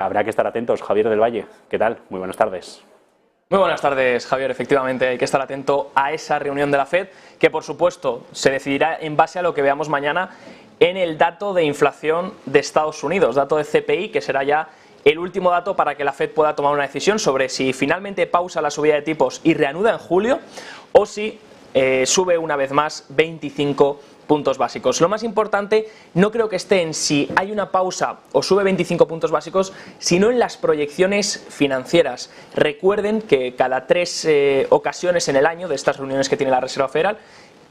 Habrá que estar atentos. Javier del Valle, ¿qué tal? Muy buenas tardes. Muy buenas tardes, Javier. Efectivamente, hay que estar atento a esa reunión de la FED, que por supuesto se decidirá en base a lo que veamos mañana en el dato de inflación de Estados Unidos, dato de CPI, que será ya el último dato para que la FED pueda tomar una decisión sobre si finalmente pausa la subida de tipos y reanuda en julio o si sube una vez más 25 puntos básicos. Lo más importante no creo que esté en si hay una pausa o sube 25 puntos básicos, sino en las proyecciones financieras. Recuerden que cada 3 ocasiones en el año de estas reuniones que tiene la Reserva Federal,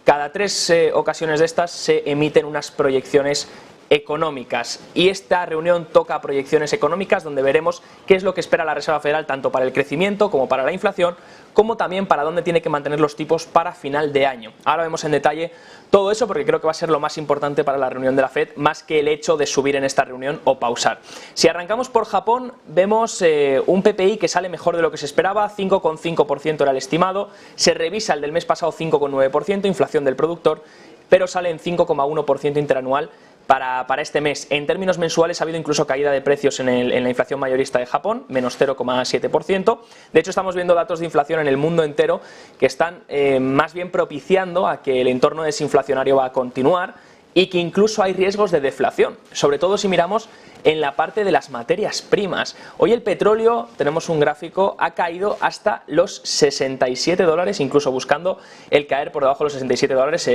cada 3 ocasiones de estas se emiten unas proyecciones económicas, y esta reunión toca proyecciones económicas donde veremos qué es lo que espera la Reserva Federal tanto para el crecimiento como para la inflación, como también para dónde tiene que mantener los tipos para final de año. Ahora vemos en detalle todo eso porque creo que va a ser lo más importante para la reunión de la FED, más que el hecho de subir en esta reunión o pausar. Si arrancamos por Japón, vemos un PPI que sale mejor de lo que se esperaba, 5,5% era el estimado, se revisa el del mes pasado 5,9%, inflación del productor, pero sale en 5,1% interanual para este mes. En términos mensuales ha habido incluso caída de precios en la inflación mayorista de Japón, menos 0,7%. De hecho, estamos viendo datos de inflación en el mundo entero que están más bien propiciando a que el entorno desinflacionario va a continuar y que incluso hay riesgos de deflación, sobre todo si miramos en la parte de las materias primas. Hoy el petróleo, tenemos un gráfico, ha caído hasta los $67, incluso buscando el caer por debajo de los $67,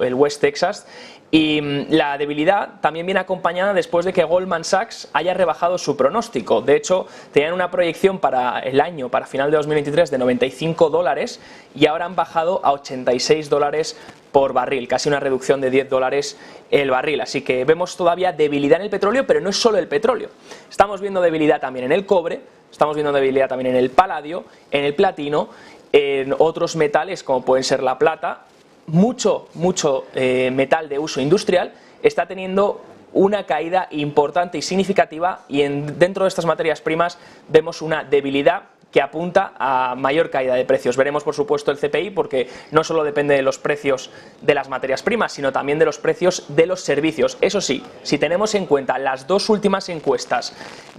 el West Texas. Y la debilidad también viene acompañada después de que Goldman Sachs haya rebajado su pronóstico. De hecho, tenían una proyección para el año, para final de 2023, de $95 y ahora han bajado a $86 por barril, casi una reducción de $10 el barril. Así que vemos todavía debilidad en el petróleo, pero no es solo el petróleo. Estamos viendo debilidad también en el cobre, estamos viendo debilidad también en el paladio, en el platino, en otros metales como pueden ser la plata. Mucho metal de uso industrial está teniendo una caída importante y significativa, y dentro de estas materias primas vemos una debilidad que apunta a mayor caída de precios. Veremos por supuesto el CPI, porque no solo depende de los precios de las materias primas, sino también de los precios de los servicios. Eso sí, si tenemos en cuenta las dos últimas encuestas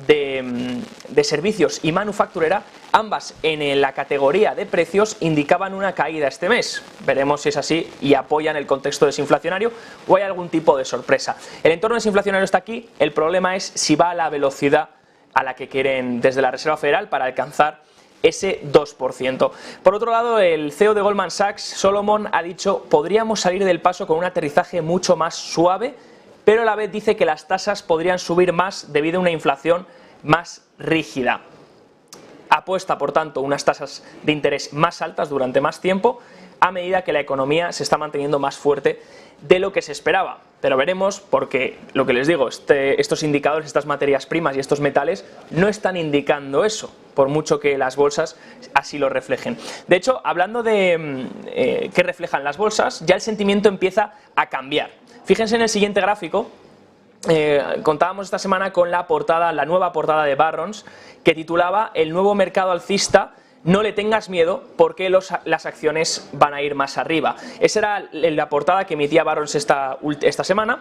de servicios y manufacturera, ambas en la categoría de precios indicaban una caída este mes. Veremos si es así y apoyan el contexto desinflacionario o hay algún tipo de sorpresa. El entorno desinflacionario está aquí, el problema es si va a la velocidad a la que quieren desde la Reserva Federal para alcanzar ese 2%. Por otro lado, el CEO de Goldman Sachs, Solomon, ha dicho: podríamos salir del paso con un aterrizaje mucho más suave, pero a la vez dice que las tasas podrían subir más debido a una inflación más rígida. Apuesta, por tanto, unas tasas de interés más altas durante más tiempo, a medida que la economía se está manteniendo más fuerte de lo que se esperaba. Pero veremos, porque lo que les digo, estos indicadores, estas materias primas y estos metales no están indicando eso, por mucho que las bolsas así lo reflejen. De hecho, hablando de qué reflejan las bolsas, ya el sentimiento empieza a cambiar. Fíjense en el siguiente gráfico. Contábamos esta semana con la nueva portada de Barron's, que titulaba: el nuevo mercado alcista, no le tengas miedo porque las acciones van a ir más arriba. Esa era la portada que emitía Barron's esta semana,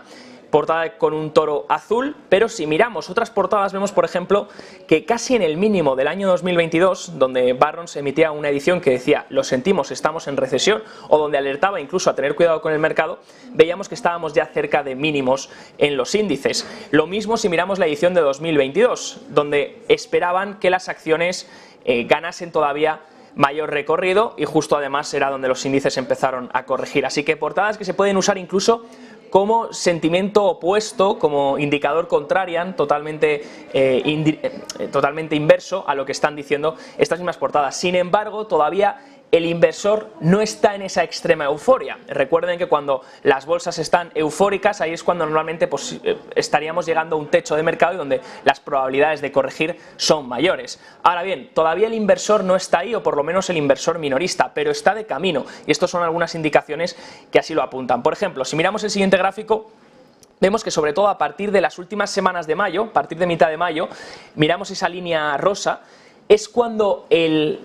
portada con un toro azul, pero si miramos otras portadas vemos, por ejemplo, que casi en el mínimo del año 2022, donde Barron's emitía una edición que decía: lo sentimos, estamos en recesión, o donde alertaba incluso a tener cuidado con el mercado, veíamos que estábamos ya cerca de mínimos en los índices. Lo mismo si miramos la edición de 2022, donde esperaban que las acciones ganasen todavía mayor recorrido, y justo además era donde los índices empezaron a corregir. Así que portadas que se pueden usar incluso como sentimiento opuesto, como indicador contrarian, totalmente inverso a lo que están diciendo estas mismas portadas. Sin embargo, todavía el inversor no está en esa extrema euforia. Recuerden que cuando las bolsas están eufóricas, ahí es cuando normalmente estaríamos llegando a un techo de mercado y donde las probabilidades de corregir son mayores. Ahora bien, todavía el inversor no está ahí, o por lo menos el inversor minorista, pero está de camino, y estos son algunas indicaciones que así lo apuntan. Por ejemplo, si miramos el siguiente gráfico, vemos que sobre todo a partir de las últimas semanas de mayo, a partir de mitad de mayo, miramos esa línea rosa, es cuando el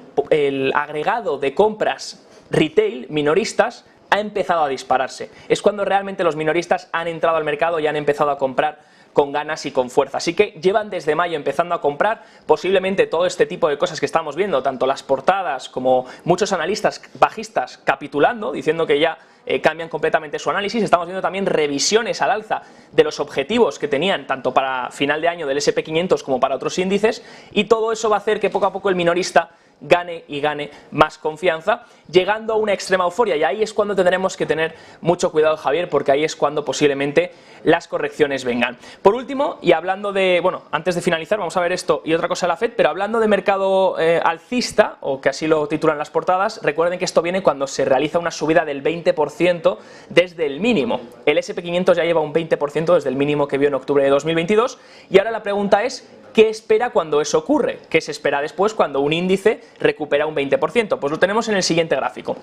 agregado de compras retail minoristas ha empezado a dispararse. Es cuando realmente los minoristas han entrado al mercado y han empezado a comprar con ganas y con fuerza. Así que llevan desde mayo empezando a comprar, posiblemente todo este tipo de cosas que estamos viendo, tanto las portadas como muchos analistas bajistas capitulando, diciendo que ya cambian completamente su análisis. Estamos viendo también revisiones al alza de los objetivos que tenían tanto para final de año del S&P 500 como para otros índices, y todo eso va a hacer que poco a poco el minorista gane y gane más confianza, llegando a una extrema euforia, y ahí es cuando tendremos que tener mucho cuidado, Javier, porque ahí es cuando posiblemente las correcciones vengan. Por último, y hablando de, bueno, antes de finalizar vamos a ver esto y otra cosa de la FED, pero hablando de mercado alcista, o que así lo titulan las portadas, recuerden que esto viene cuando se realiza una subida del 20% desde el mínimo. El S&P 500 ya lleva un 20% desde el mínimo que vio en octubre de 2022, y ahora la pregunta es, ¿qué espera cuando eso ocurre? ¿Qué se espera después cuando un índice recupera un 20%? Pues lo tenemos en el siguiente gráfico.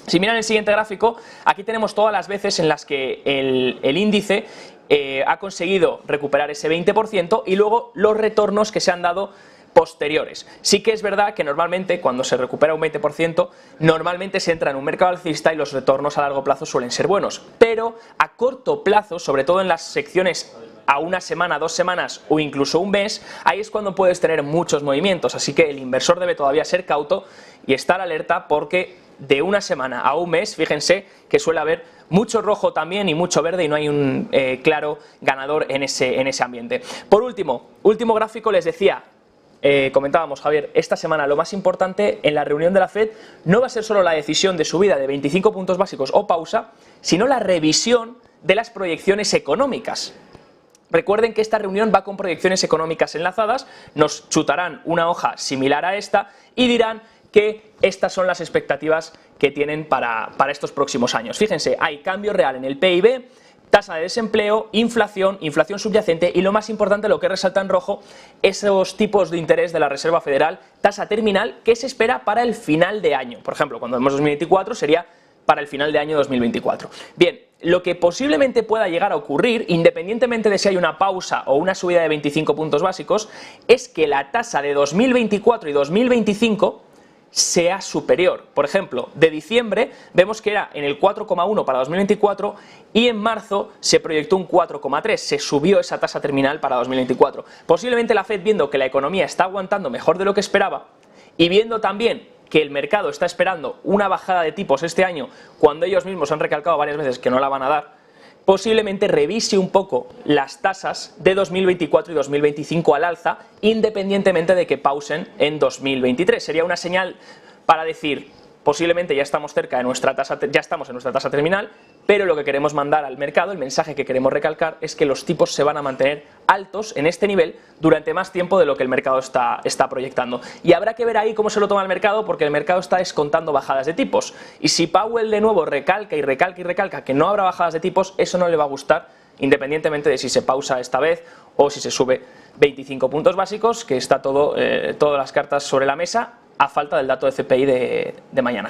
Si miran el siguiente gráfico, aquí tenemos todas las veces en las que el índice ha conseguido recuperar ese 20% y luego los retornos que se han dado posteriores. Sí que es verdad que normalmente cuando se recupera un 20%, normalmente se entra en un mercado alcista y los retornos a largo plazo suelen ser buenos, pero a corto plazo, sobre todo en las secciones a una semana, 2 semanas o incluso un mes, ahí es cuando puedes tener muchos movimientos, así que el inversor debe todavía ser cauto y estar alerta, porque de una semana a un mes, fíjense que suele haber mucho rojo también y mucho verde, y no hay un claro ganador en ese ambiente. Por último gráfico, les decía, comentábamos, Javier, esta semana lo más importante en la reunión de la FED no va a ser solo la decisión de subida de 25 puntos básicos o pausa, sino la revisión de las proyecciones económicas. Recuerden que esta reunión va con proyecciones económicas enlazadas, nos chutarán una hoja similar a esta y dirán que estas son las expectativas que tienen para estos próximos años. Fíjense, hay cambio real en el PIB, tasa de desempleo, inflación subyacente y, lo más importante, lo que resalta en rojo, esos tipos de interés de la Reserva Federal, tasa terminal, que se espera para el final de año. Por ejemplo, cuando vemos 2024 sería para el final de año 2024. Bien, lo que posiblemente pueda llegar a ocurrir, independientemente de si hay una pausa o una subida de 25 puntos básicos, es que la tasa de 2024 y 2025 sea superior. Por ejemplo, de diciembre vemos que era en el 4,1 para 2024 y en marzo se proyectó un 4,3, se subió esa tasa terminal para 2024. Posiblemente la FED, viendo que la economía está aguantando mejor de lo que esperaba y viendo también que el mercado está esperando una bajada de tipos este año, cuando ellos mismos han recalcado varias veces que no la van a dar, posiblemente revise un poco las tasas de 2024 y 2025 al alza, independientemente de que pausen en 2023. Sería una señal para decir, posiblemente ya estamos cerca de nuestra tasa, ya estamos en nuestra tasa terminal, pero lo que queremos mandar al mercado, el mensaje que queremos recalcar, es que los tipos se van a mantener altos en este nivel durante más tiempo de lo que el mercado está proyectando. Y habrá que ver ahí cómo se lo toma el mercado, porque el mercado está descontando bajadas de tipos. Y si Powell de nuevo recalca y recalca y recalca que no habrá bajadas de tipos, eso no le va a gustar, independientemente de si se pausa esta vez o si se sube 25 puntos básicos, que está todas las cartas sobre la mesa a falta del dato de CPI de mañana.